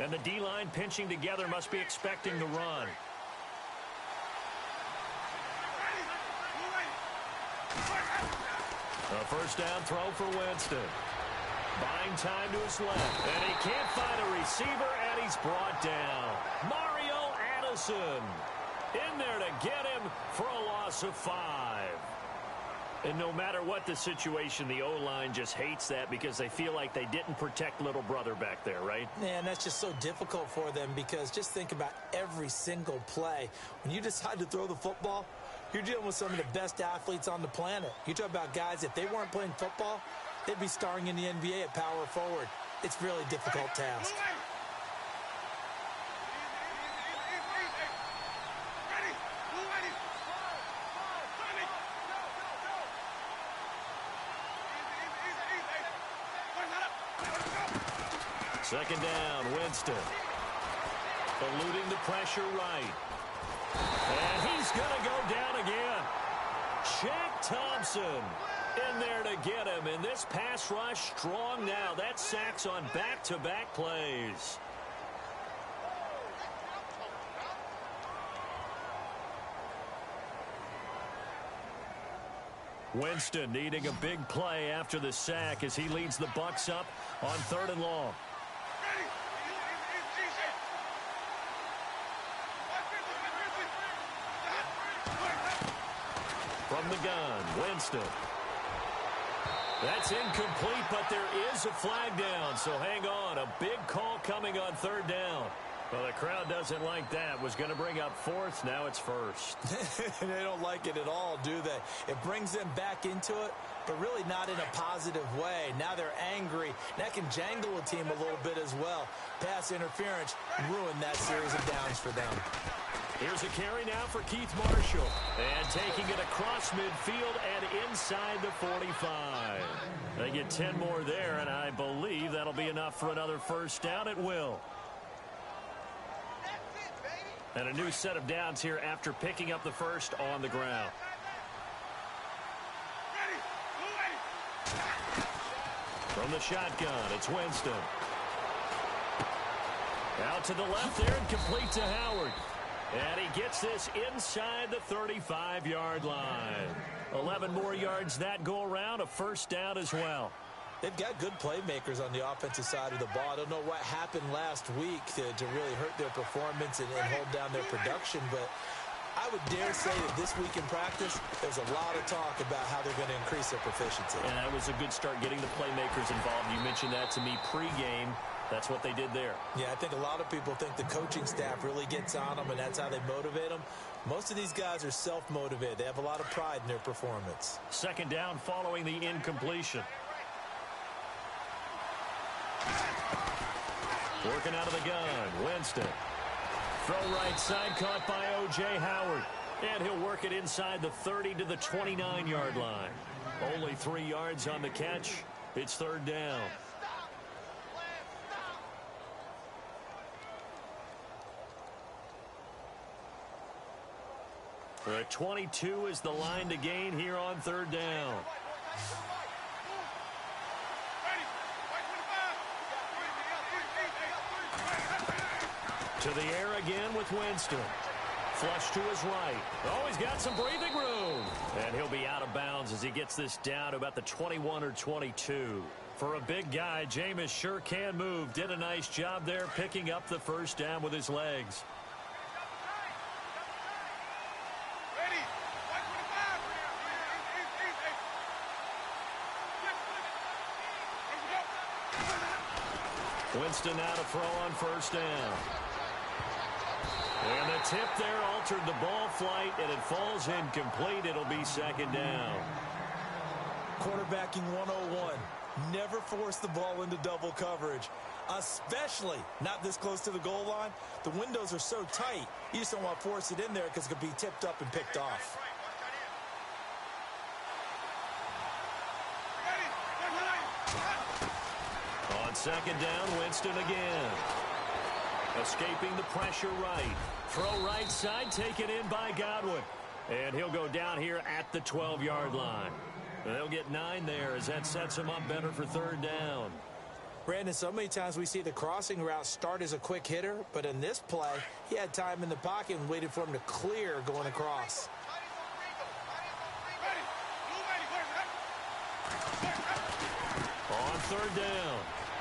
And the D-line pinching together must be expecting the run. A first down throw for Winston. Buying time to his left. And he can't find a receiver, and he's brought down. Mario Addison in there to get him for a loss of 5. And no matter what the situation, the O-line just hates that because they feel like they didn't protect little brother back there, right? Yeah, and that's just so difficult for them because just think about every single play. When you decide to throw the football, you're dealing with some of the best athletes on the planet. You talk about guys, if they weren't playing football, they'd be starring in the NBA at power forward. It's a really difficult task. Second down, Winston. Eluding the pressure right. And he's going to go down again. Shaq Thompson in there to get him. And this pass rush strong now. That's sacks on back-to-back plays. Winston needing a big play after the sack as he leads the Bucs up on 3rd and long. From the gun, Winston. That's incomplete, but there is a flag down, so hang on. A big call coming on 3rd down. Well, the crowd doesn't like that. Was going to bring up 4th. Now it's 1st. They don't like it at all, do they? It brings them back into it, but really not in a positive way. Now they're angry. That can jangle a team a little bit as well. Pass interference ruined that series of downs for them. Here's a carry now for Keith Marshall. And taking it across midfield and inside the 45. They get 10 more there, and I believe that'll be enough for another first down at will. And a new set of downs here after picking up the first on the ground. From the shotgun, it's Winston. Out to the left there and complete to Howard. And he gets this inside the 35-yard line. 11 more yards that go around, a first down as well. They've got good playmakers on the offensive side of the ball. I don't know what happened last week to really hurt their performance and hold down their production, but I would dare say that this week in practice, there's a lot of talk about how they're going to increase their proficiency. And that was a good start getting the playmakers involved. You mentioned that to me pregame. That's what they did there. Yeah, I think a lot of people think the coaching staff really gets on them, and that's how they motivate them. Most of these guys are self-motivated. They have a lot of pride in their performance. Second down following the incompletion. Working out of the gun, Winston. Throw right side, caught by O.J. Howard. And he'll work it inside the 30 to the 29-yard line. Only 3 yards on the catch. It's 3rd down. The 22 is the line to gain here on 3rd down. To the air again with Winston. Flush to his right. Oh, he's got some breathing room. And he'll be out of bounds as he gets this down to about the 21 or 22. For a big guy, Jameis sure can move. Did a nice job there picking up the first down with his legs. Winston now to throw on first down. And the tip there altered the ball flight, and it falls incomplete. It'll be 2nd down. Quarterbacking 101. Never force the ball into double coverage, especially not this close to the goal line. The windows are so tight, you just don't want to force it in there because it could be tipped up and picked off. On 2nd down, Winston again. Escaping the pressure right. Throw right side, taken in by Godwin. And he'll go down here at the 12-yard line. And they'll get 9 there as that sets him up better for 3rd down. Brandon, so many times we see the crossing route start as a quick hitter, but in this play, he had time in the pocket and waited for him to clear going across. On third down,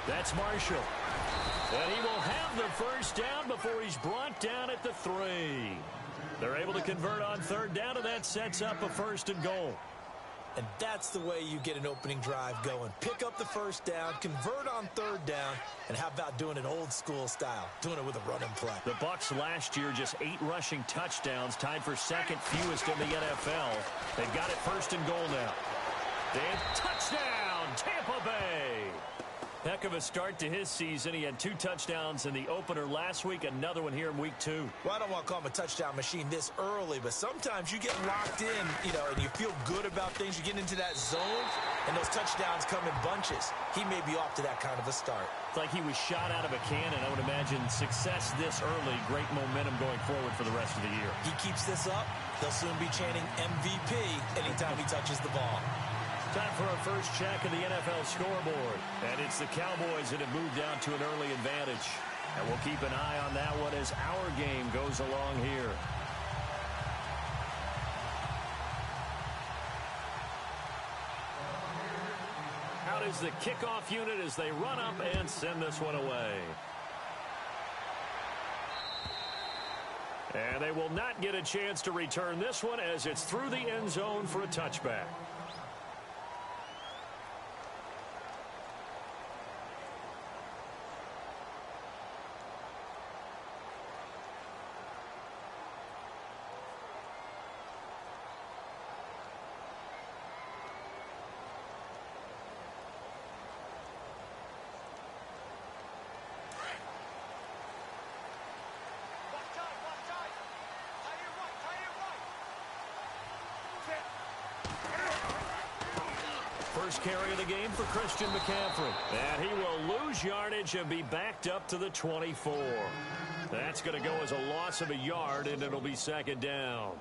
that's Marshall. And he will have the first down before he's brought down at the 3. They're able to convert on third down, and that sets up a 1st and goal. And that's the way you get an opening drive going. Pick up the first down, convert on third down, and how about doing it old school style, doing it with a running play. The Bucs last year just 8 rushing touchdowns, tied for second fewest in the NFL. They've got it 1st and goal now. And touchdown, Tampa Bay. Heck of a start to his season. He had 2 touchdowns in the opener last week, another one here in week 2. Well, I don't want to call him a touchdown machine this early, but sometimes you get locked in, and you feel good about things. You get into that zone, and those touchdowns come in bunches. He may be off to that kind of a start. It's like he was shot out of a cannon. I would imagine success this early, great momentum going forward for the rest of the year. He keeps this up, they'll soon be chanting MVP anytime he touches the ball. Time for our first check of the NFL scoreboard. And it's the Cowboys that have moved down to an early advantage. And we'll keep an eye on that one as our game goes along here. Out is the kickoff unit as they run up and send this one away. And they will not get a chance to return this one as it's through the end zone for a touchback. First carry of the game for Christian McCaffrey. And he will lose yardage and be backed up to the 24. That's going to go as a loss of a yard, and it'll be 2nd down.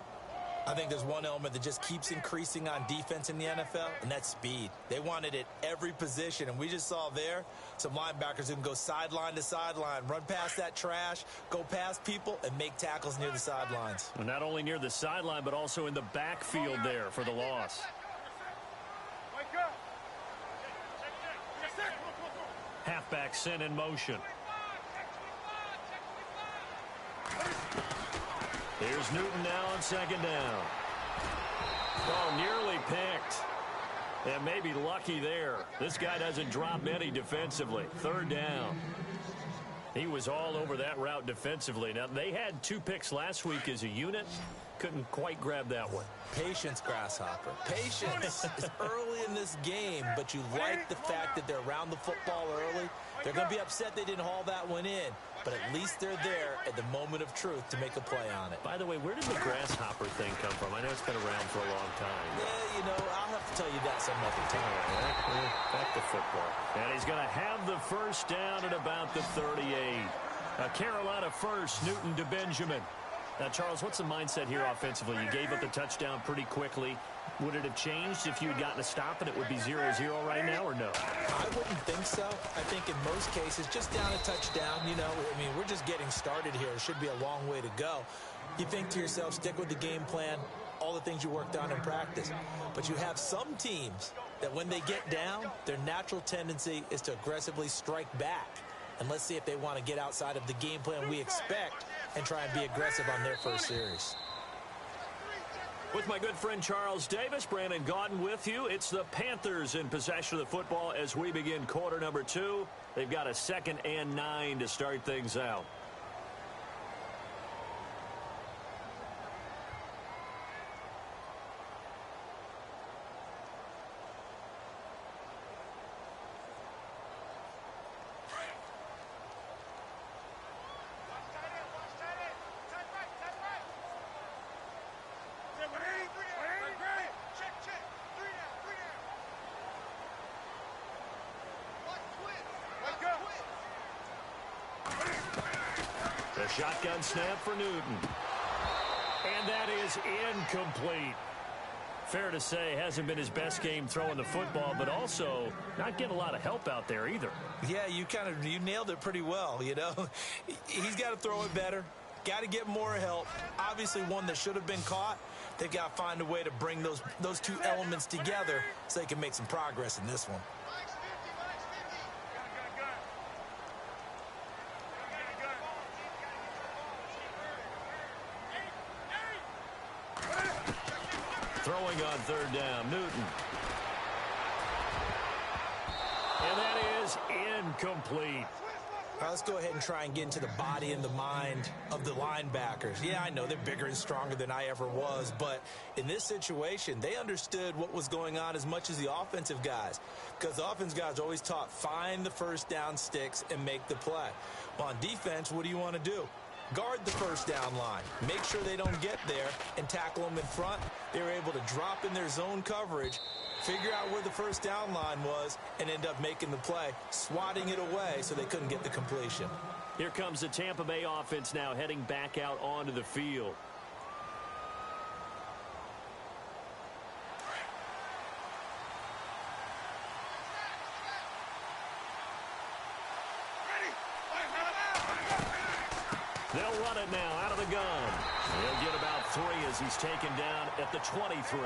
I think there's one element that just keeps increasing on defense in the NFL, and that's speed. They want it at every position, and we just saw there some linebackers who can go sideline to sideline, run past that trash, go past people, and make tackles near the sidelines. And not only near the sideline, but also in the backfield there for the loss. Halfback sent in motion. Here's Newton now on 2nd down. Oh, nearly picked. And maybe lucky there. This guy doesn't drop many defensively. 3rd down. He was all over that route defensively. Now, they had 2 picks last week as a unit. Couldn't quite grab that one. Patience, Grasshopper. Patience is early in this game, but you like the fact that they're around the football early. They're going to be upset they didn't haul that one in, but at least they're there at the moment of truth to make a play on it. By the way, where did the grasshopper thing come from? I know it's been around for a long time. Yeah, I'll have to tell you that some other time. Back to football. And he's going to have the first down at about the 38. A Carolina first, Newton to Benjamin. Now, Charles, what's the mindset here offensively? You gave up the touchdown pretty quickly. Would it have changed if you had gotten a stop and it would be 0-0 right now, or no? I wouldn't think so. I think in most cases, just down a touchdown, we're just getting started here. It should be a long way to go. You think to yourself, stick with the game plan, all the things you worked on in practice. But you have some teams that when they get down, their natural tendency is to aggressively strike back. And let's see if they want to get outside of the game plan we expect and try and be aggressive on their first series. With my good friend Charles Davis, Brandon Gaudin with you. It's the Panthers in possession of the football as we begin quarter number 2. They've got a 2nd and 9 to start things out. The shotgun snap for Newton. And that is incomplete. fair to say, hasn't been his best game throwing the football, but also not getting a lot of help out there either. Yeah, you nailed it pretty well, you know. He's got to throw it better. Got to get more help. Obviously, one that should have been caught. They've got to find a way to bring those two elements together so they can make some progress in this one. Throwing on third down, Newton. And that is incomplete. All right, let's go ahead and try and get into the body and the mind of the linebackers. Yeah, I know they're bigger and stronger than I ever was, but in this situation, they understood what was going on as much as the offensive guys, because the offensive guys are always taught, find the first down sticks and make the play. Well, on defense, what do you want to do? Guard the first down line. Make sure they don't get there and tackle them in front. They were able to drop in their zone coverage, figure out where the first down line was, and end up making the play, swatting it away so they couldn't get the completion. Here comes the Tampa Bay offense now heading back out onto the field. They'll run it now out of the gun. He'll get about 3 as he's taken down at the 23.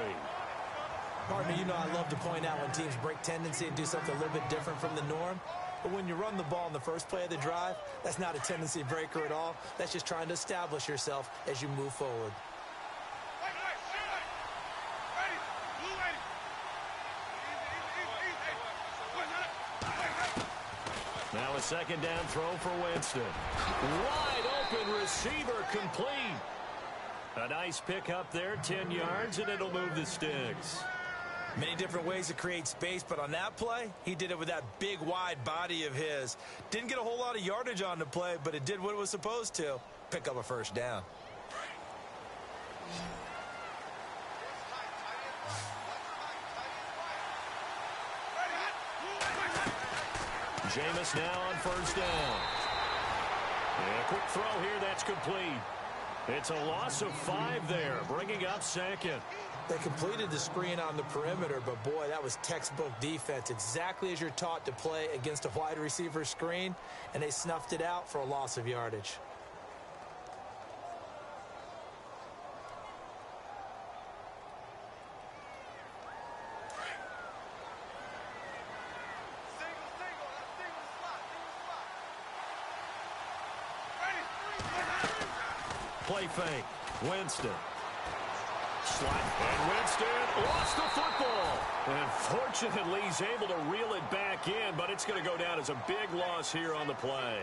Pardon me, you know I love to point out when teams break tendency and do something a little bit different from the norm. But when you run the ball in the first play of the drive, that's not a tendency breaker at all. That's just trying to establish yourself as you move forward. Now a second down throw for Winston. Wide open receiver complete. A nice pick up there, 10 yards, and it'll move the sticks. Many different ways to create space, but on that play, he did it with that big, wide body of his. Didn't get a whole lot of yardage on the play, but it did what it was supposed to. Pick up a first down. Jameis now on first down. And a quick throw here, that's complete. It's a loss of 5 there, bringing up second. They completed the screen on the perimeter, but boy, that was textbook defense. Exactly as you're taught to play against a wide receiver screen, and they snuffed it out for a loss of yardage. Play fake. Winston. Slot. And Winston lost the football. And fortunately, he's able to reel it back in, but it's going to go down as a big loss here on the play.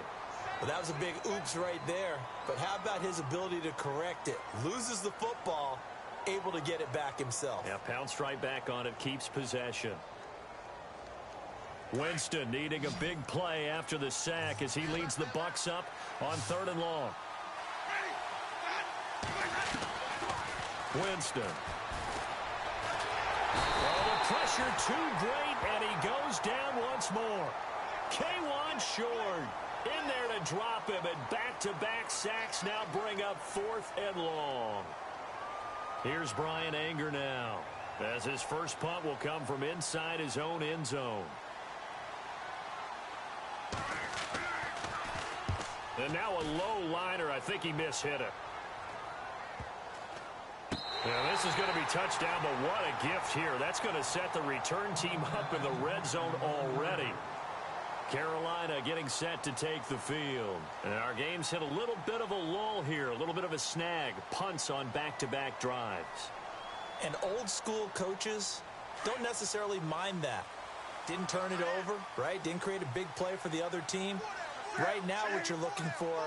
Well, that was a big oops right there. But how about his ability to correct it? Loses the football, able to get it back himself. Yeah, pounced right back on it, keeps possession. Winston needing a big play after the sack as he leads the Bucs up on 3rd and long. Winston. Oh, the pressure too great, and he goes down once more. K1 short. In there to drop him, and back-to-back sacks now bring up 4th and long. Here's Brian Anger now, as his first punt will come from inside his own end zone. And now a low liner. I think he mishit it. Now, this is going to be touchdown, but what a gift here. That's going to set the return team up in the red zone already. Carolina getting set to take the field. And our game's hit a little bit of a lull here, a little bit of a snag. Punts on back-to-back drives. And old-school coaches don't necessarily mind that. Didn't turn it over, right? Didn't create a big play for the other team. Right now, what you're looking for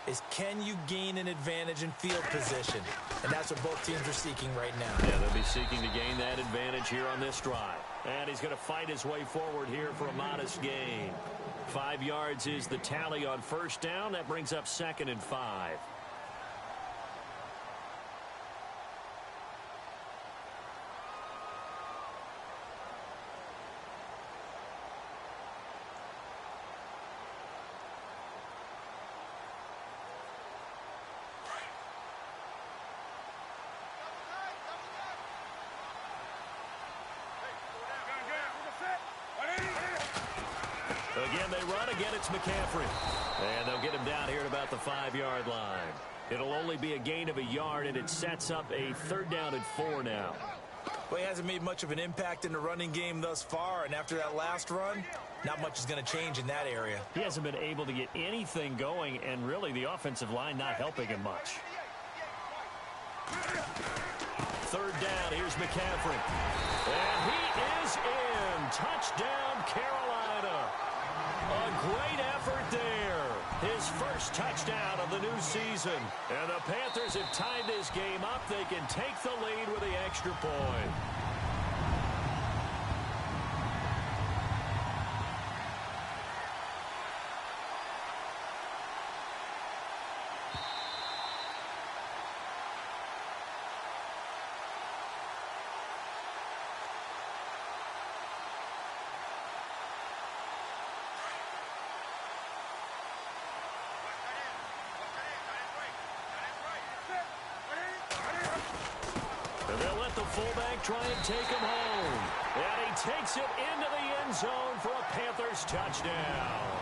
is, can you gain an advantage in field position? And that's what both teams are seeking right now. Yeah, they'll be seeking to gain that advantage here on this drive. And he's going to fight his way forward here for a modest gain. 5 yards is the tally on first down. That brings up 2nd and 5. Again, they run. Again, it's McCaffrey. And they'll get him down here at about the 5-yard line. It'll only be a gain of a yard, and it sets up a 3rd down and 4 now. Well, he hasn't made much of an impact in the running game thus far, and after that last run, not much is going to change in that area. He hasn't been able to get anything going, and really the offensive line not helping him much. 3rd down, here's McCaffrey. And he is in. Touchdown, Carolina. A great effort there. His first touchdown of the new season. And the Panthers have tied this game up. They can take the lead with the extra point. They'll let the fullback try and take him home. And he takes it into the end zone for a Panthers touchdown.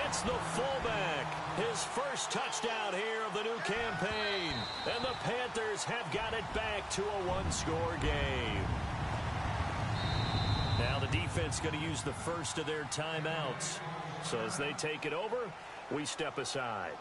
It's the fullback. His first touchdown here of the new campaign. And the Panthers have got it back to a 1-score game. Now the defense going to use the first of their timeouts. So as they take it over, we step aside.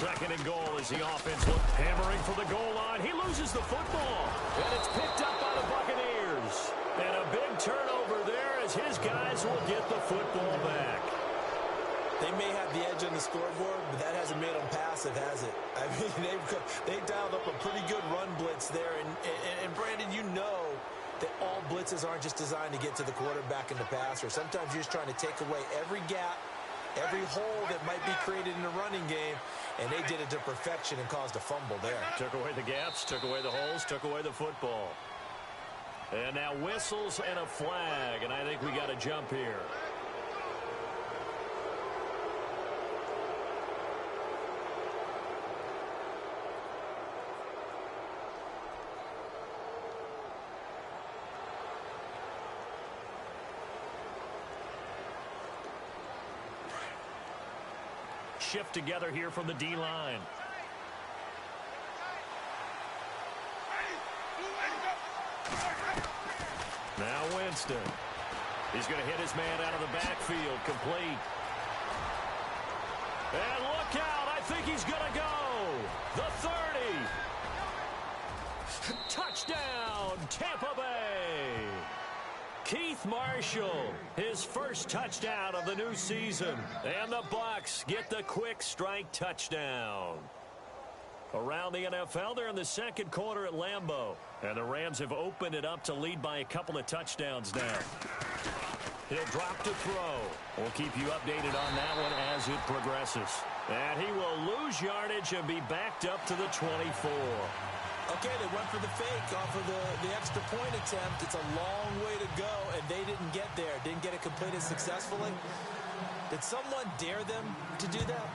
Second and goal as the offense looked hammering for the goal line. He loses the football, and it's picked up by the Buccaneers. And a big turnover there as his guys will get the football back. They may have the edge on the scoreboard, but that hasn't made them passive, has it? I mean, they dialed up a pretty good run blitz there. And Brandon, you know that all blitzes aren't just designed to get to the quarterback in the passer. Sometimes you're just trying to take away every gap, every hole that might be created in the running game, and they did it to perfection and caused a fumble there. Took away the gaps, took away the holes, took away the football. And now whistles and a flag, and I think we got a jump here. Shift together here from the D-line. Now Winston. He's going to hit his man out of the backfield. Complete. And look out. I think he's going to go. The 30. Touchdown, Tampa Bay. Keith Marshall, his first touchdown of the new season. And the Bucs get the quick strike touchdown. Around the NFL, they're in the second quarter at Lambeau. And the Rams have opened it up to lead by a couple of touchdowns now. He'll drop to throw. We'll keep you updated on that one as it progresses. And he will lose yardage and be backed up to the 24. Okay, they went for the fake off of the extra point attempt. It's a long way to go, and they didn't get there. Didn't get it completed successfully. Did someone dare them to do that?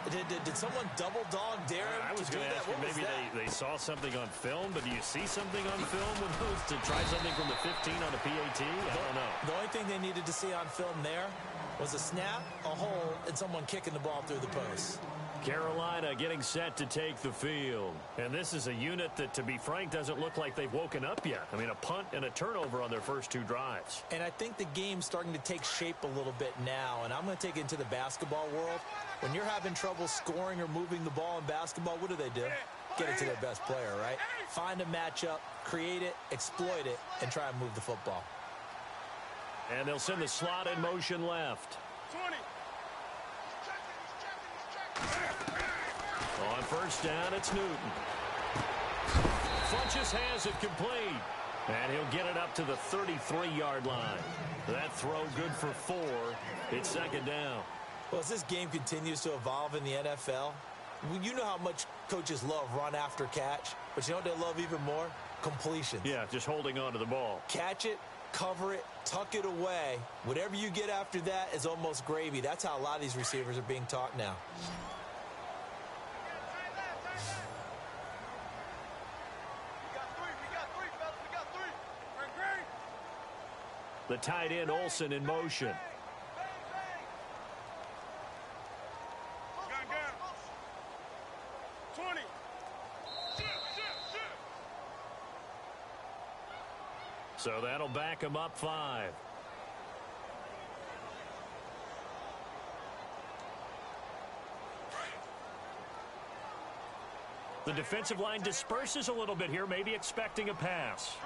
Did someone double dog dare them I was to do going to that? ask you, maybe they saw something on film, but do you see something on film with those to try something from the 15 on a PAT? I don't know. The only thing they needed to see on film there was a snap, a hole, and someone kicking the ball through the post. Carolina getting set to take the field. And this is a unit that, to be frank, doesn't look like they've woken up yet. I mean, a punt and a turnover on their first two drives. And I think the game's starting to take shape a little bit now. And I'm going to take it into the basketball world. When you're having trouble scoring or moving the ball in basketball, what do? Get it to their best player, right? Find a matchup, create it, exploit it, and try and move the football. And they'll send the slot in motion left. 20. On first down, it's Newton. Funches has it complete. And he'll get it up to the 33-yard line. That throw good for 4. It's second down. Well, as this game continues to evolve in the NFL, You know how much coaches love run after catch, but you know what they love even more? Completion. Yeah, just holding on to the ball. Catch it, cover it, tuck it away. Whatever you get after that is almost gravy. That's how a lot of these receivers are being taught now. The tight end, Olsen, in motion. So that'll back him up 5. The defensive line disperses a little bit here, maybe expecting a pass.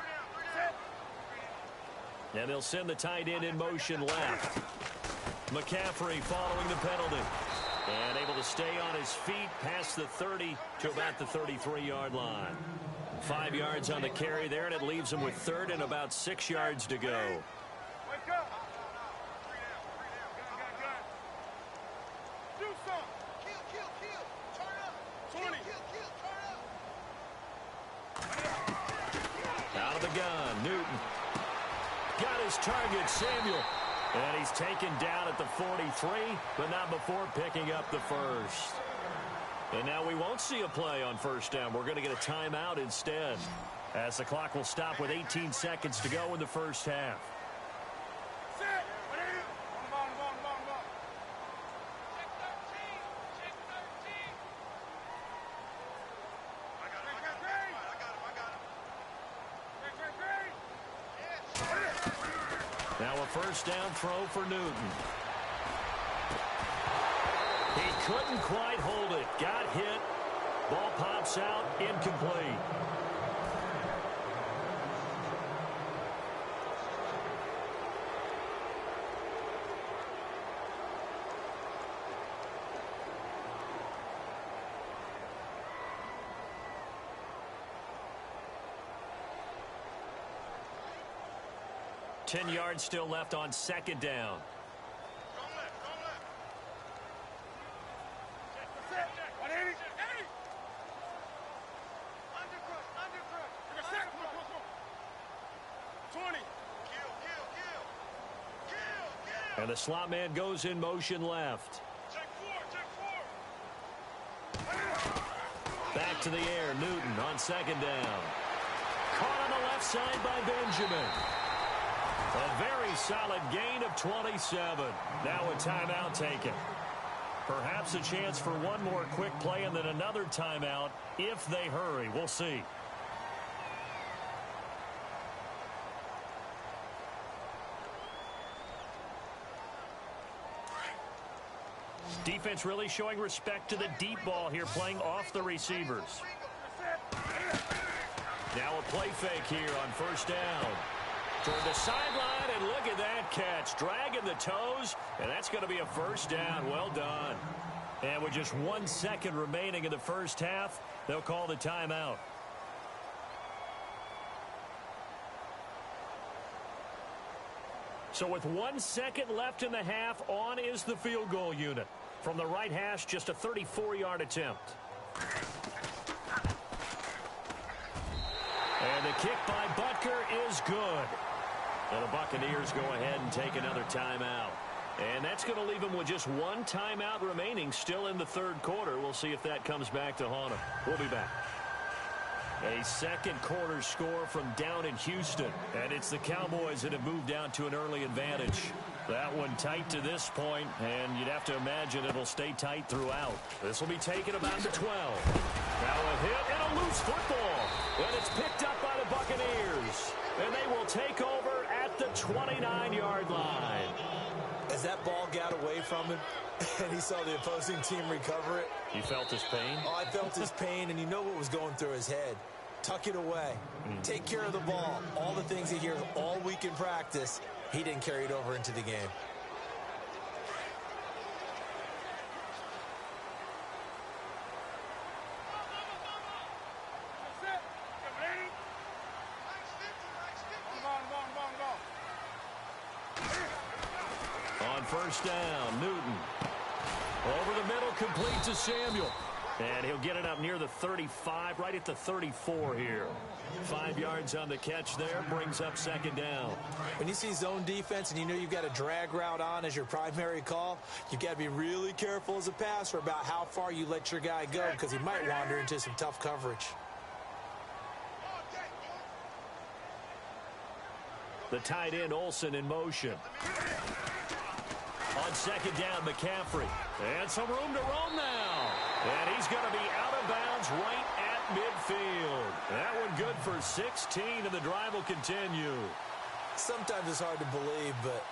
And they'll send the tight end in motion left. McCaffrey following the penalty. And able to stay on his feet past the 30 to about the 33-yard line. 5 yards on the carry there, and it leaves him with 3rd and about 6 yards to go. Out of the gun, Newton. Got his target, Samuel. And he's taken down at the 43, but not before picking up the first. And now we won't see a play on first down. We're going to get a timeout instead, as the clock will stop with 18 seconds to go in the first half. Now a first down throw for Newton. He couldn't quite hold it. Got hit. Ball pops out. Incomplete. Ten yards still left on second down. And the slot man goes in motion left. Back to the air, Newton on second down. Caught on the left side by Benjamin. A very solid gain of 27. Now a timeout taken. Perhaps a chance for one more quick play and then another timeout if they hurry. We'll see. Defense really showing respect to the deep ball here, playing off the receivers. Now a play fake here on first down. Toward the sideline, and look at that catch. Dragging the toes, and that's going to be a first down. Well done. And with just 1 second remaining in the first half, they'll call the timeout. So with 1 second left in the half, on is the field goal unit. From the right hash, just a 34-yard attempt. And the kick by Butker is good. And the Buccaneers go ahead and take another timeout. And that's going to leave them with just one timeout remaining still in the third quarter. We'll see if that comes back to haunt them. We'll be back. A second quarter score from down in Houston. And it's the Cowboys that have moved down to an early advantage. That one tight to this point, and you'd have to imagine it'll stay tight throughout. This will be taken about the 12. Now a hit and a loose football. And it's picked up by the Buccaneers. And they will take over at the 29-yard line. As that ball got away from him, and he saw the opposing team recover it. You felt his pain? Oh, I felt his pain, and you know what was going through his head. Tuck it away. Take care of the ball. All the things he hears all week in practice, he didn't carry it over into the game. On first down, Newton. Over the middle, complete to Samuel. And he'll get it up near the 35, right at the 34 here. 5 yards on the catch there, brings up second down. When you see zone defense and you know you've got a drag route on as your primary call, you've got to be really careful as a passer about how far you let your guy go because he might wander into some tough coverage. The tight end, Olsen, in motion. On second down, McCaffrey. And some room to roam now. And he's going to be out of bounds right at midfield. That one good for 16, and the drive will continue. Sometimes it's hard to believe, but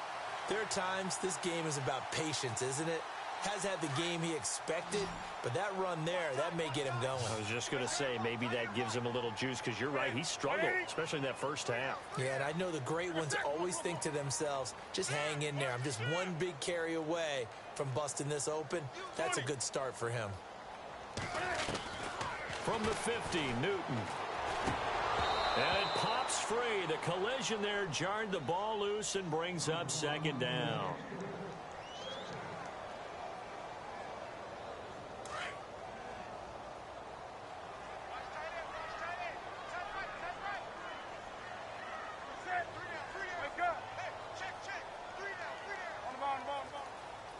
there are times this game is about patience, isn't it? Has had the game he expected, but that run there, that may get him going. I was just going to say, maybe that gives him a little juice, because you're right, he struggled, especially in that first half. Yeah, and I know the great ones always think to themselves, just hang in there. I'm just one big carry away from busting this open. That's a good start for him. From the 50, Newton. And it pops free. The collision there jarred the ball loose and brings up second down.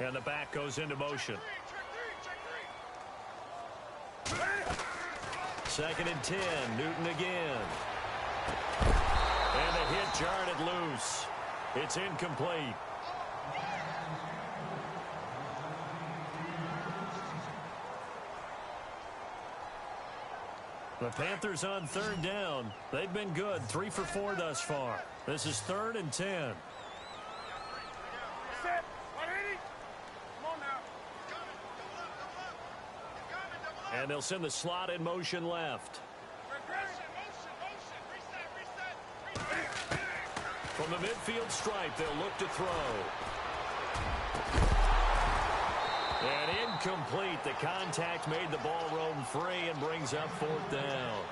And the back goes into motion. Second and 10, Newton again. And the hit jarred it loose. It's incomplete. The Panthers on third down. They've been good, 3 for 4 thus far. This is 3rd and 10. And they'll send the slot in motion left. From the midfield stripe, they'll look to throw. And incomplete. The contact made the ball roam free and brings up 4th down.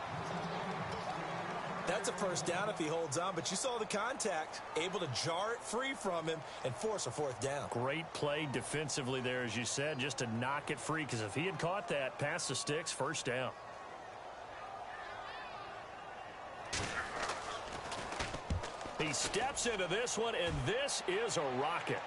That's a first down if he holds on, but you saw the contact, able to jar it free from him and force a 4th down. Great play defensively there, as you said, just to knock it free, because if he had caught that, past the sticks, first down. He steps into this one, and this is a rocket.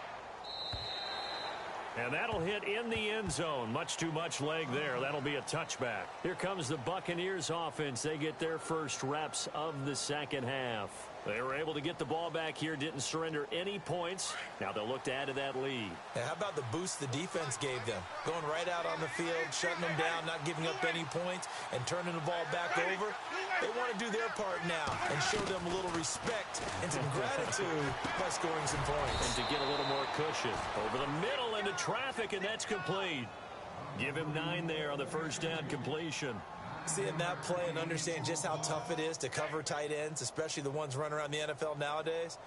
And that'll hit in the end zone. Much too much leg there. That'll be a touchback. Here comes the Buccaneers offense. They get their first reps of the second half. They were able to get the ball back here, didn't surrender any points. Now they'll look to add to that lead. And how about the boost the defense gave them? Going right out on the field, shutting them down, not giving up any points, and turning the ball back over. They want to do their part now and show them a little respect and some gratitude by scoring some points. And to get a little more cushion. Over the middle into traffic, and that's complete. Give him 9 there on the first down completion. Seeing that play and understand just how tough it is to cover tight ends, especially the ones running around the NFL nowadays,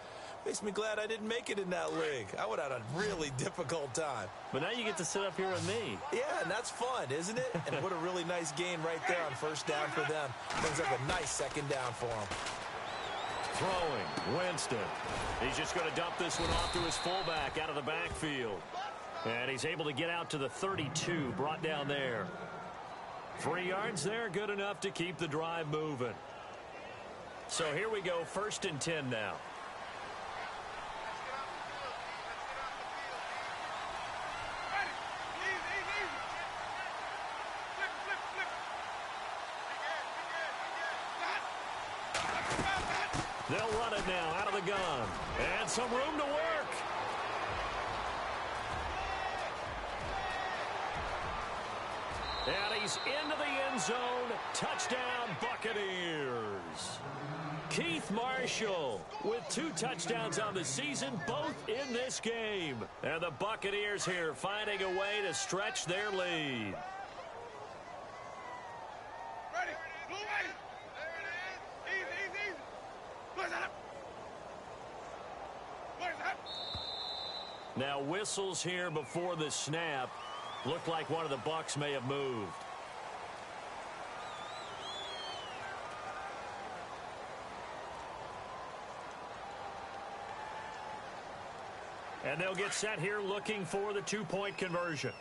makes me glad I didn't make it in that league. I would have had a really difficult time. But now you get to sit up here with me. Yeah, and that's fun, isn't it? And what a really nice gain right there on first down for them. Brings up a nice second down for them. Throwing, Winston. He's just going to dump this one off to his fullback out of the backfield. And he's able to get out to the 32, brought down there. 3 yards there, good enough to keep the drive moving. So here we go, 1st and 10 now. They'll run it now out of the gun. And some room to work. And he's into the end zone. Touchdown, Buccaneers. Keith Marshall with 2 touchdowns on the season, both in this game. And the Buccaneers here finding a way to stretch their lead. Ready. Blue ready. There it is. Easy, easy, easy. Where's that? Where's that? Now whistles here before the snap. Looked like one of the Bucs may have moved. And they'll get set here looking for the 2-point conversion.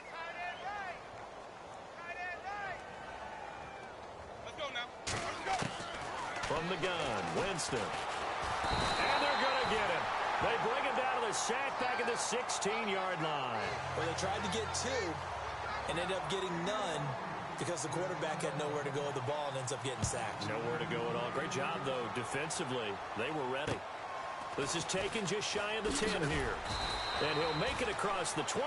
From the gun, Winston. And they're going to get him. They bring him down to the sack back at the 16-yard line. Well, they tried to get 2 and ended up getting none because the quarterback had nowhere to go with the ball and ends up getting sacked. Nowhere to go at all. Great job, though, defensively. They were ready. This is taken just shy of the 10 here. And he'll make it across the 20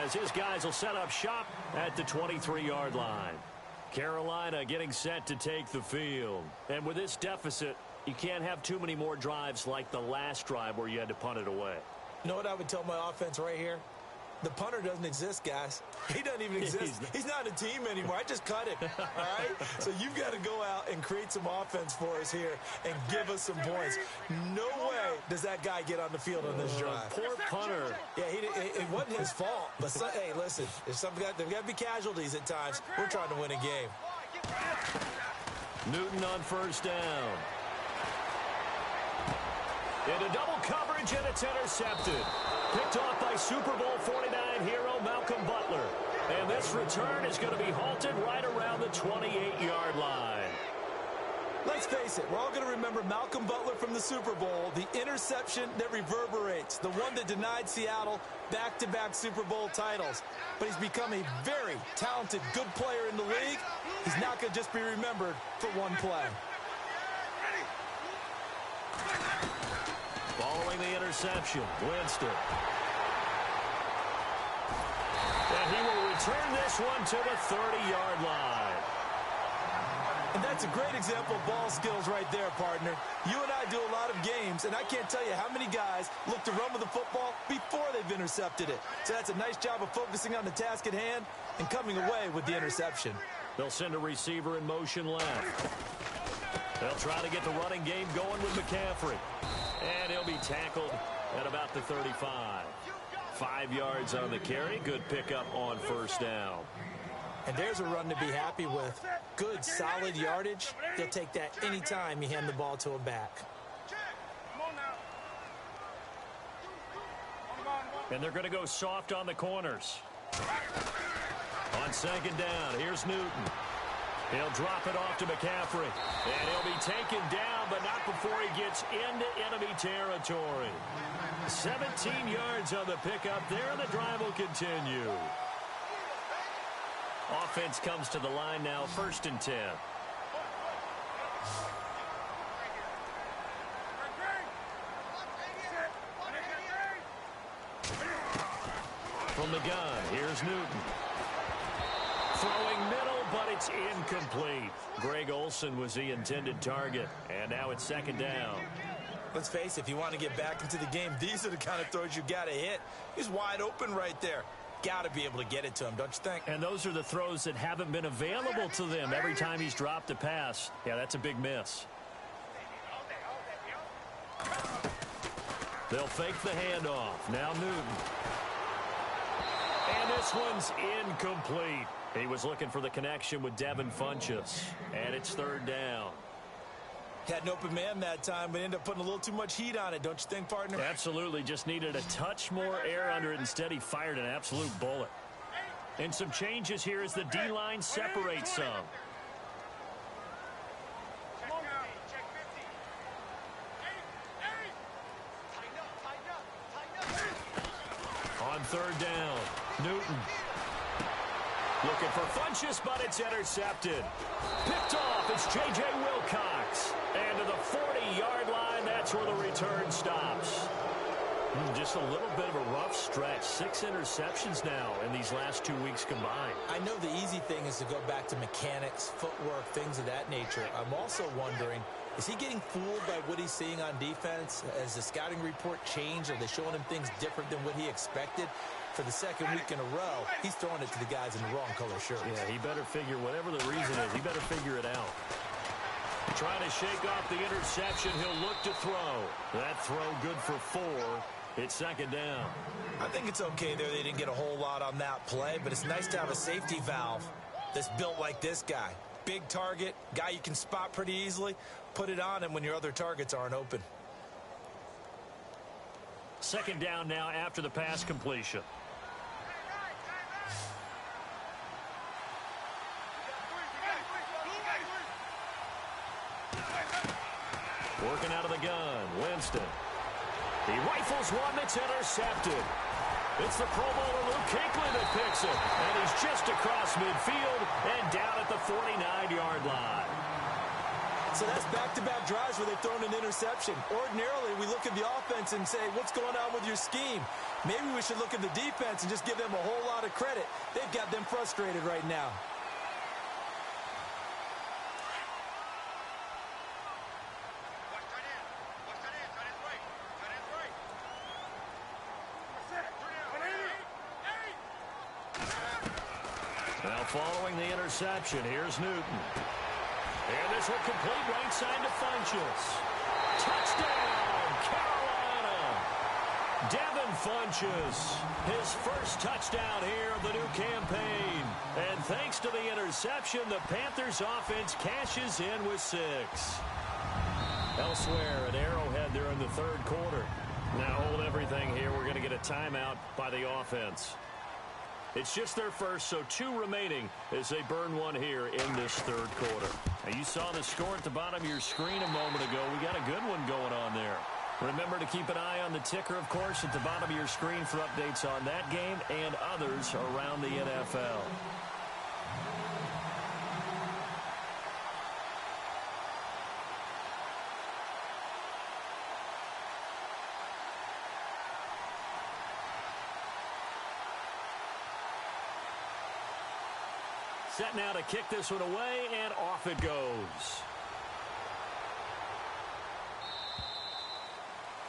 as his guys will set up shop at the 23-yard line. Carolina getting set to take the field. And with this deficit, you can't have too many more drives like the last drive where you had to punt it away. You know what I would tell my offense right here? The punter doesn't exist, guys. He doesn't even exist. He's not a team anymore. I just cut him, all right? So you've got to go out and create some offense for us here and give us some points. No way does that guy get on the field on this drive. Poor punter. Yeah, it wasn't his fault. But, hey, listen, there's got to be casualties at times. We're trying to win a game. Newton on first down. Into double coverage, and it's intercepted. Picked off by Super Bowl 49 hero Malcolm Butler. And this return is going to be halted right around the 28-yard line. Let's face it, we're all going to remember Malcolm Butler from the Super Bowl, the interception that reverberates, the one that denied Seattle back-to-back Super Bowl titles. But he's become a very talented, good player in the league. He's not going to just be remembered for one play. Following the interception, Winston. And he will return this one to the 30-yard line. And that's a great example of ball skills right there, partner. You and I do a lot of games, and I can't tell you how many guys look to run with the football before they've intercepted it. So that's a nice job of focusing on the task at hand and coming away with the interception. They'll send a receiver in motion left. They'll try to get the running game going with McCaffrey. And he'll be tackled at about the 35. 5 yards on the carry. Good pickup on first down. And there's a run to be happy with. Good, solid yardage. They'll take that anytime you hand the ball to a back. And they're going to go soft on the corners. On second down, here's Newton. He'll drop it off to McCaffrey. And he'll be taken down, but not before he gets into enemy territory. 17 yards on the pickup there, and the drive will continue. Offense comes to the line now, 1st and 10. From the gun, here's Newton. Throwing middle, but it's incomplete. Greg Olsen was the intended target, and now it's 2nd down. Let's face it, if you want to get back into the game, these are the kind of throws you got to hit. He's wide open right there. Got to be able to get it to him, don't you think? And those are the throws that haven't been available to them every time he's dropped a pass. Yeah, that's a big miss. They'll fake the handoff. Now Newton. And this one's incomplete. He was looking for the connection with Devin Funchess. And it's 3rd down. Had an open man that time, but ended up putting a little too much heat on it, don't you think, partner? Absolutely. Just needed a touch more air under it. Instead, he fired an absolute bullet. And some changes here as the D-line separates some. On 3rd down, Newton. Looking for Funchess, but it's intercepted. Picked off, it's J.J. Wilcox. And to the 40-yard line, that's where the return stops. Just a little bit of a rough stretch. 6 interceptions now in these last 2 weeks combined. I know the easy thing is to go back to mechanics, footwork, things of that nature. I'm also wondering, is he getting fooled by what he's seeing on defense? Has the scouting report changed? Are they showing him things different than what he expected? For the 2nd week in a row, he's throwing it to the guys in the wrong color shirts. Yeah, he better figure, whatever the reason is, he better figure it out. Trying to shake off the interception, he'll look to throw. That throw good for 4. It's 2nd down. I think it's okay there. They didn't get a whole lot on that play, but it's nice to have a safety valve that's built like this guy. Big target, guy you can spot pretty easily. Put it on him when your other targets aren't open. 2nd down now after the pass completion. Working out of the gun, Winston. He rifles one that's intercepted. It's the Pro Bowler Luke Kuechly that picks it. And he's just across midfield and down at the 49-yard line. So that's back-to-back drives where they've thrown an interception. Ordinarily, we look at the offense and say, what's going on with your scheme? Maybe we should look at the defense and just give them a whole lot of credit. They've got them frustrated right now. Now following the interception, here's Newton. And this will complete right side to Funchess. Touchdown, Carolina! Devin Funchess, his first touchdown here of the new campaign. And thanks to the interception, the Panthers offense cashes in with 6. Elsewhere at Arrowhead, they're in the third quarter. Now hold everything here. We're going to get a timeout by the offense. It's just their first, so 2 remaining as they burn one here in this third quarter. Now, you saw the score at the bottom of your screen a moment ago. We got a good one going on there. Remember to keep an eye on the ticker, of course, at the bottom of your screen for updates on that game and others around the NFL. Set now to kick this one away, and off it goes.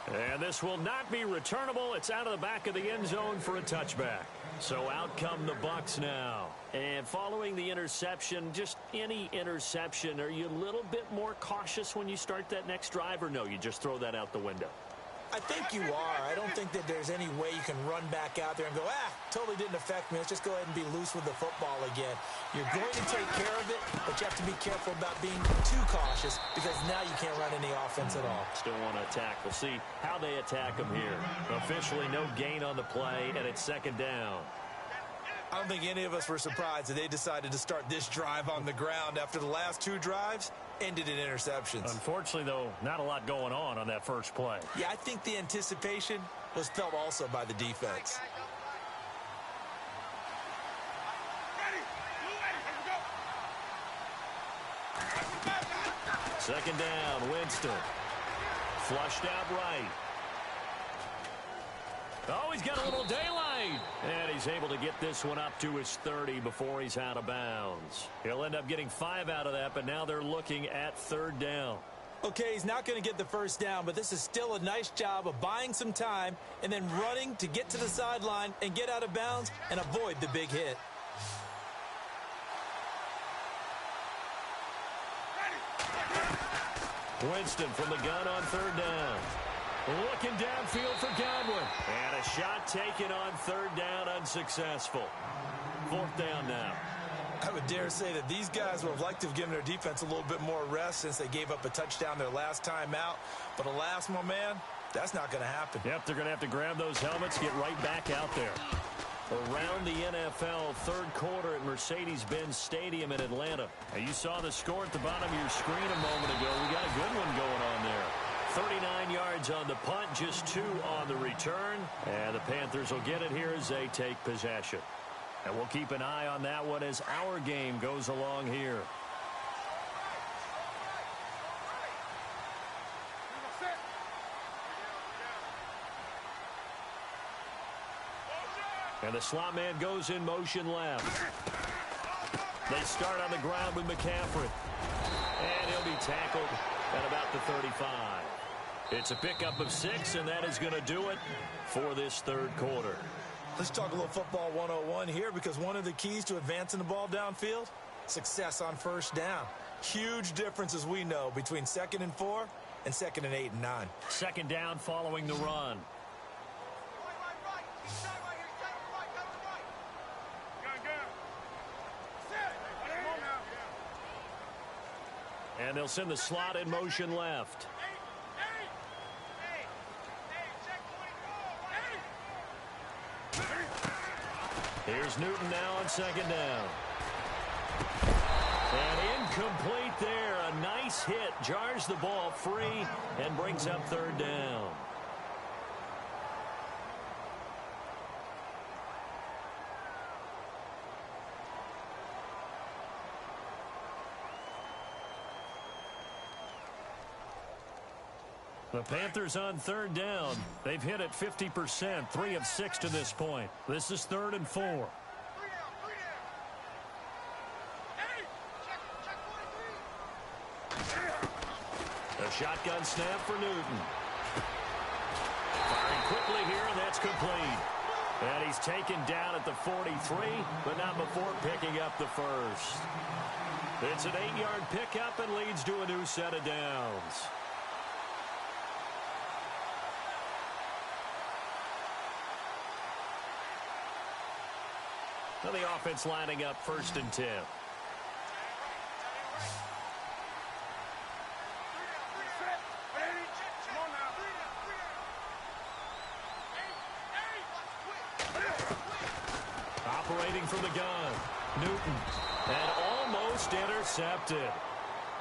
And this will not be returnable. It's out of the back of the end zone for a touchback. So out come the Bucs now. And following the interception, just any interception, are you a little bit more cautious when you start that next drive, or no, you just throw that out the window? I think you are. I don't think that there's any way you can run back out there and go, totally didn't affect me. Let's just go ahead and be loose with the football again. You're going to take care of it, but you have to be careful about being too cautious because now you can't run any offense at all. Still want to attack. We'll see how they attack them here. Officially no gain on the play, and it's second down. I don't think any of us were surprised that they decided to start this drive on the ground after the last 2 drives ended in interceptions. Unfortunately, though, not a lot going on that first play. Yeah, I think the anticipation was felt also by the defense. Second down, Winston. Flushed out right. Oh, he's got a little daylight. And he's able to get this one up to his 30 before he's out of bounds. He'll end up getting 5 out of that, but now they're looking at third down. Okay, he's not going to get the first down, but this is still a nice job of buying some time and then running to get to the sideline and get out of bounds and avoid the big hit. Winston from the gun on third down. Looking downfield for Godwin. And a shot taken on third down, unsuccessful. Fourth down now. I would dare say that these guys would have liked to have given their defense a little bit more rest since they gave up a touchdown their last time out. But alas, my man, that's not going to happen. Yep, they're going to have to grab those helmets, get right back out there. Around the NFL, third quarter at Mercedes-Benz Stadium in Atlanta. Now, you saw the score at the bottom of your screen a moment ago. We got a good one going on there. 39 yards on the punt, just 2 on the return. And the Panthers will get it here as they take possession. And we'll keep an eye on that one as our game goes along here. And the slot man goes in motion left. They start on the ground with McCaffrey. And he'll be tackled at about the 35. It's a pickup of 6, and that is going to do it for this third quarter. Let's talk a little football 101 here, because one of the keys to advancing the ball downfield, success on first down. Huge difference, as we know, between 2nd and 4 and 2nd and 8 and 9. Second down following the run. And they'll send the slot in motion left. Here's Newton now on second down. And incomplete there. A nice This hit jars the ball free and brings up third down. The Panthers on third down. They've hit it 50%, 3 of 6 to this point. This is 3rd and 4. A shotgun snap for Newton. Firing quickly here, and that's complete. And he's taken down at the 43, but not before picking up the first. It's an 8-yard pickup and leads to a new set of downs. Now the offense lining up 1st and 10. Operating from the gun, Newton, and almost intercepted.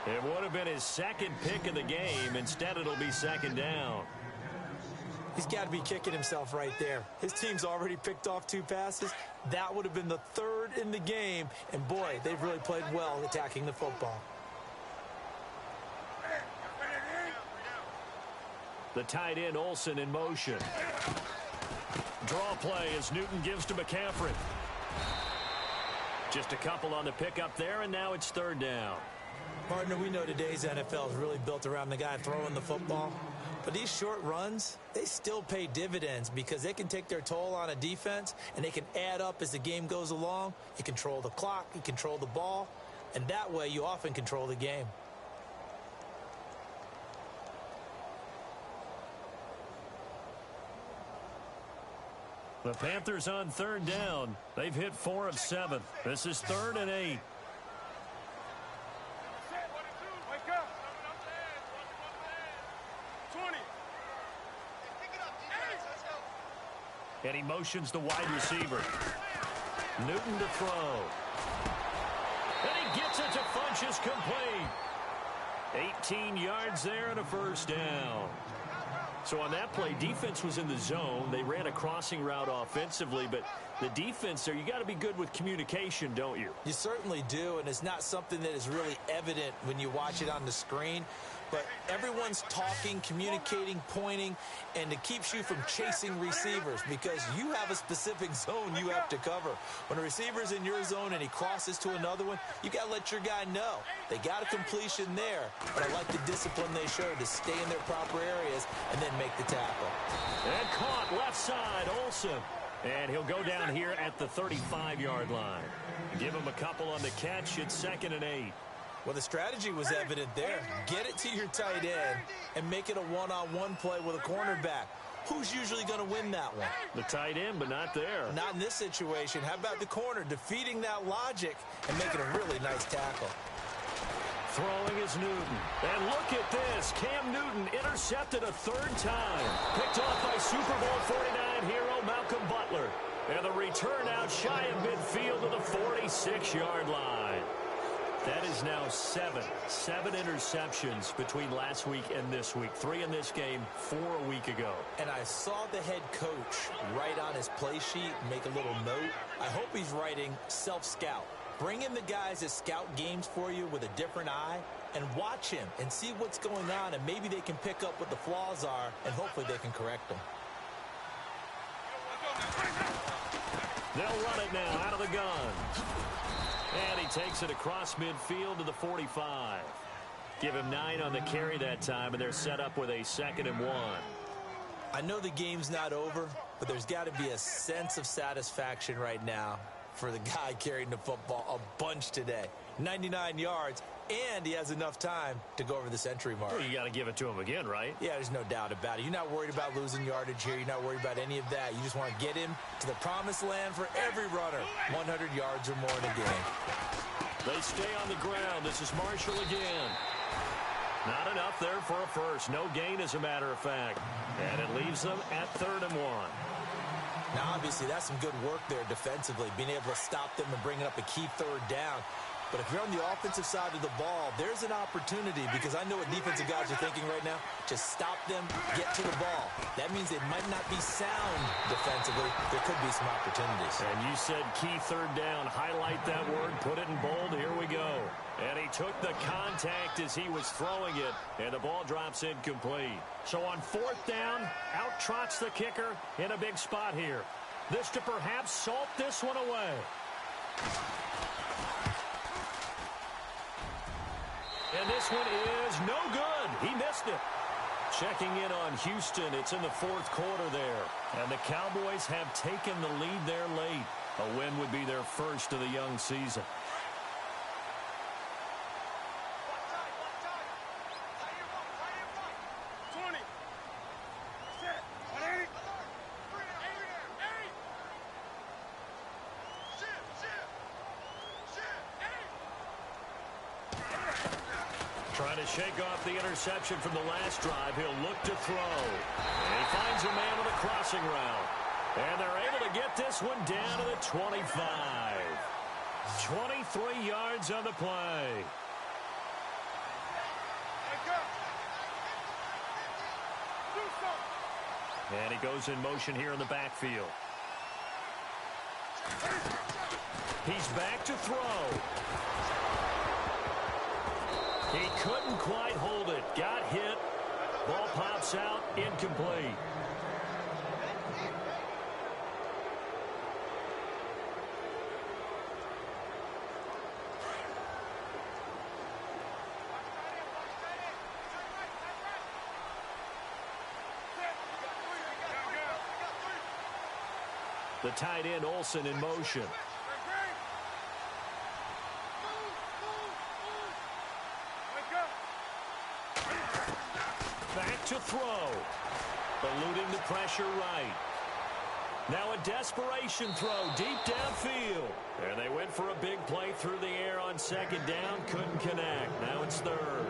It would have been his 2nd pick of the game. Instead, it'll be 2nd down. He's got to be kicking himself right there. His team's already picked off 2 passes. That would have been the 3rd in the game. And, boy, they've really played well attacking the football. The tight end, Olsen, in motion. Draw play as Newton gives to McCaffrey. Just a couple on the pickup there, and now it's 3rd down. Partner, we know today's NFL is really built around the guy throwing the football. But these short runs, they still pay dividends because they can take their toll on a defense, and they can add up as the game goes along. You control the clock, you control the ball, and that way you often control the game. The Panthers on 3rd down. They've hit 4 of 7. This is 3rd and 8. And he motions the wide receiver. Newton to throw. And he gets it to Funchess complete. 18 yards there and a 1st down. So on that play, defense was in the zone. They ran a crossing route offensively, but the defense there, you got to be good with communication, don't you? You certainly do, and it's not something that is really evident when you watch it on the screen. But everyone's talking, communicating, pointing, and it keeps you from chasing receivers because you have a specific zone you have to cover. When a receiver's in your zone and he crosses to another one, you got to let your guy know. They got a completion there, but I like the discipline they showed to stay in their proper areas and then make the tackle. And caught left side, Olsen. And he'll go down here at the 35-yard line. Give him a couple on the catch. It's 2nd and 8. Well, the strategy was evident there. Get it to your tight end and make it a one-on-one play with a cornerback. Who's usually going to win that one? The tight end, but not there. Not in this situation. How about the corner defeating that logic and making a really nice tackle? Throwing is Newton. And look at this. Cam Newton intercepted a 3rd time. Picked off by Super Bowl 49 hero Malcolm Butler. And the return out shy of midfield to the 46-yard line. That is now 7 interceptions between last week and this week. 3 in this game, 4 a week ago. And I saw the head coach write on his play sheet, make a little note. I hope he's writing self-scout. Bring in the guys that scout games for you with a different eye and watch him and see what's going on, and maybe they can pick up what the flaws are, and hopefully they can correct them. They'll run it now out of the gun. And he takes it across midfield to the 45. Give him 9 on the carry that time, and they're set up with a 2nd and 1. I know the game's not over, but there's got to be a sense of satisfaction right now for the guy carrying the football a bunch today. 99 yards, and he has enough time to go over the century mark. Well, you got to give it to him again, right? Yeah, there's no doubt about it. You're not worried about losing yardage here. You're not worried about any of that. You just want to get him to the promised land for every runner. 100 yards or more in a game. They stay on the ground. This is Marshall again. Not enough there for a first. No gain, as a matter of fact. And it leaves them at 3rd and 1. Now, obviously, that's some good work there defensively, being able to stop them and bringing up a key 3rd down. But if you're on the offensive side of the ball, there's an opportunity, because I know what defensive guys are thinking right now. Just stop them, get to the ball. That means it might not be sound defensively. There could be some opportunities. And you said key third down. Highlight that word, put it in bold. Here we go. And he took the contact as he was throwing it, and the ball drops incomplete. So on fourth down, out trots the kicker in a big spot here. This to perhaps salt this one away. And this one is no good. He missed it. Checking in on Houston. It's in the fourth quarter there. And the Cowboys have taken the lead there late. A win would be their first of the young season. Trying to shake off the interception from the last drive. He'll look to throw. And he finds a man on the crossing route. And they're able to get this one down to the 25. 23 yards on the play. And he goes in motion here in the backfield. He's back to throw. He couldn't quite hold it. Got hit. Ball pops out. Incomplete. The tight end Olsen in motion. Back to throw. Eluding the pressure right. Now a desperation throw deep downfield. And they went for a big play through the air on second down. Couldn't connect. Now it's third.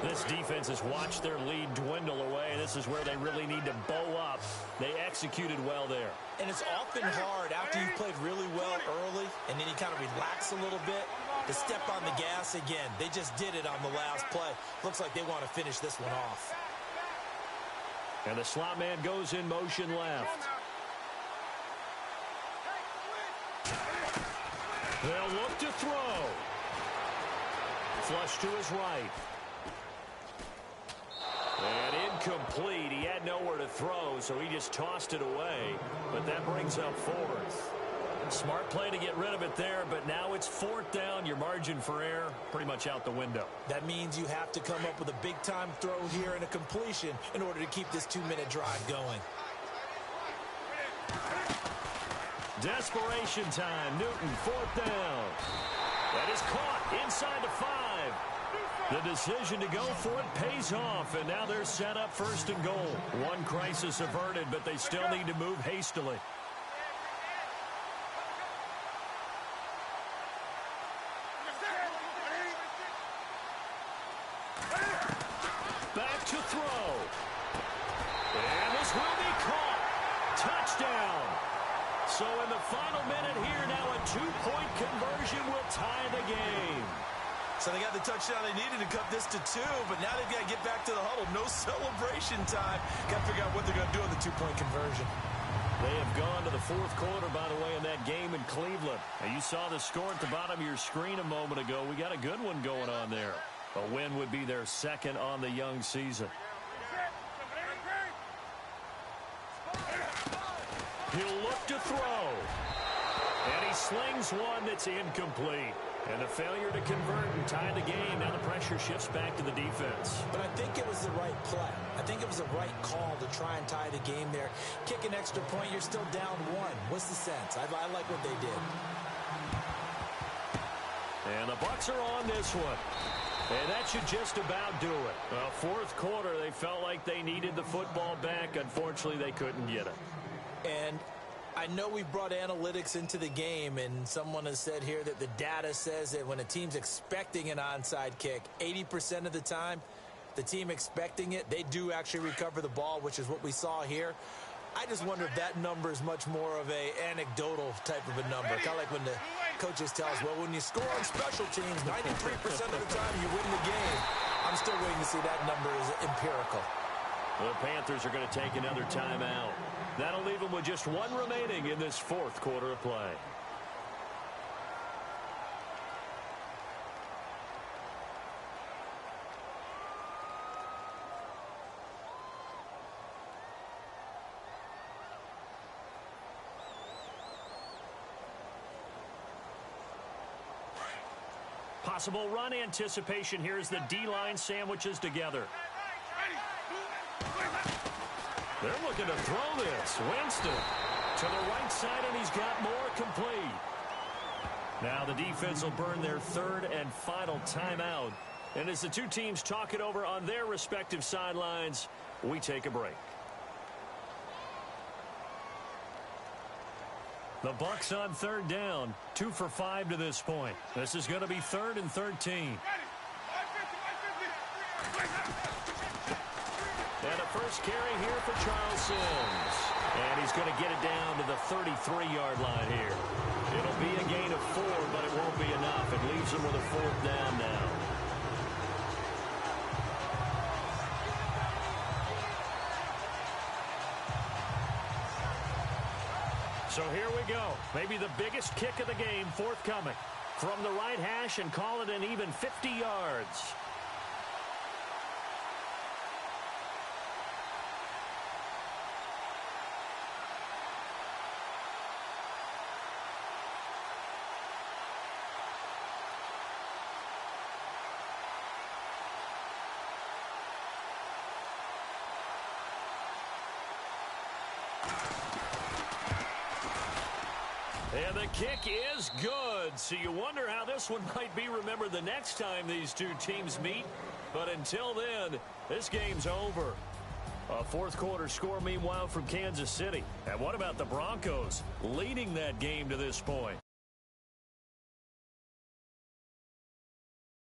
This defense has watched their lead dwindle away. This is where they really need to bow up. They executed well there. And it's often hard after you've played really well early and then you kind of relax a little bit to step on the gas again. They just did it on the last play. Looks like they want to finish this one off. And the slot man goes in motion left. They'll look to throw. Flush to his right. And incomplete. He had nowhere to throw, so he just tossed it away. But that brings up fourth. Smart play to get rid of it there, but now it's fourth down. Your margin for error pretty much out the window. That means you have to come up with a big-time throw here and a completion in order to keep this 2-minute drive going. Desperation time. Newton, fourth down. That is caught inside the 5. The decision to go for it pays off, and now they're set up first and goal. One crisis averted, but they still need to move hastily. Back to throw. And this will be caught. Touchdown. So in the final minute here, now a 2-point conversion will tie the game. So they got the touchdown they needed to cut this to 2, but now they've got to get back to the huddle. No celebration time. Got to figure out what they're going to do on the 2-point conversion. They have gone to the fourth quarter, by the way, in that game in Cleveland. Now, you saw the score at the bottom of your screen a moment ago. We got a good one going on there. A win would be their second on the young season. He'll look to throw. And he slings one that's incomplete. And the failure to convert and tie the game. Now the pressure shifts back to the defense. But I think it was the right play. I think it was the right call to try and tie the game there. Kick an extra point, you're still down 1. What's the sense? I like what they did. And the Bucs are on this one. And that should just about do it. Fourth quarter, they felt like they needed the football back. Unfortunately, they couldn't get it. And I know we've brought analytics into the game, and someone has said here that the data says that when a team's expecting an onside kick, 80% of the time, the team expecting it, they do actually recover the ball, which is what we saw here. I just wonder if that number is much more of a anecdotal type of a number. Kind of like when Coaches tell us, well, when you score on special teams, 93% of the time you win the game. I'm still waiting to see that number is empirical. The Panthers are going to take another timeout. That'll leave them with just one remaining in this fourth quarter of play. Possible run anticipation here as the D-line sandwiches together. They're looking to throw this. Winston to the right side, and he's got more complete. Now the defense will burn their third and final timeout. And as the two teams talk it over on their respective sidelines, we take a break. The Bucs on third down, 2 for 5 to this point. This is going to be 3rd and 13. And a first carry here for Charles Sims. And he's going to get it down to the 33-yard line here. It'll be a gain of 4, but it won't be enough. It leaves him with a 4th down now. So here we go. Maybe the biggest kick of the game forthcoming. From the right hash and call it an even 50 yards. And the kick is good. So you wonder how this one might be remembered the next time these two teams meet. But until then, this game's over. A fourth quarter score, meanwhile, from Kansas City. And what about the Broncos leading that game to this point?